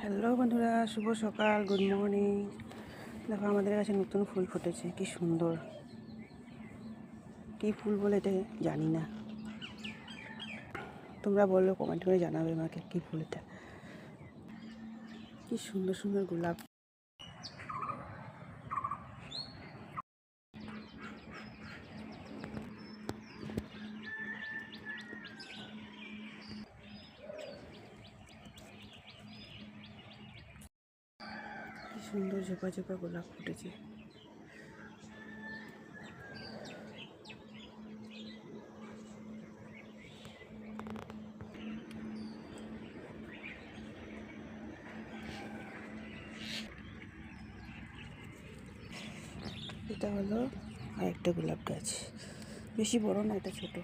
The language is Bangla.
হ্যালো বন্ধুরা, শুভ সকাল, গুড মর্নিং। দেখো আমাদের কাছে নতুন ফুল ফুটেছে, কি সুন্দর। কী ফুল বলে এটা জানি না, তোমরা বললো কমেন্ট করে জানাবে আমাকে কী ফুল এটা। কি সুন্দর সুন্দর গোলাপ। কি সুন্দর ঝোপা ঝোপা গোলাপ ফুটেছে। এটা হলো আরেকটা গোলাপ গাছ, বেশি বড় না, এটা ছোট।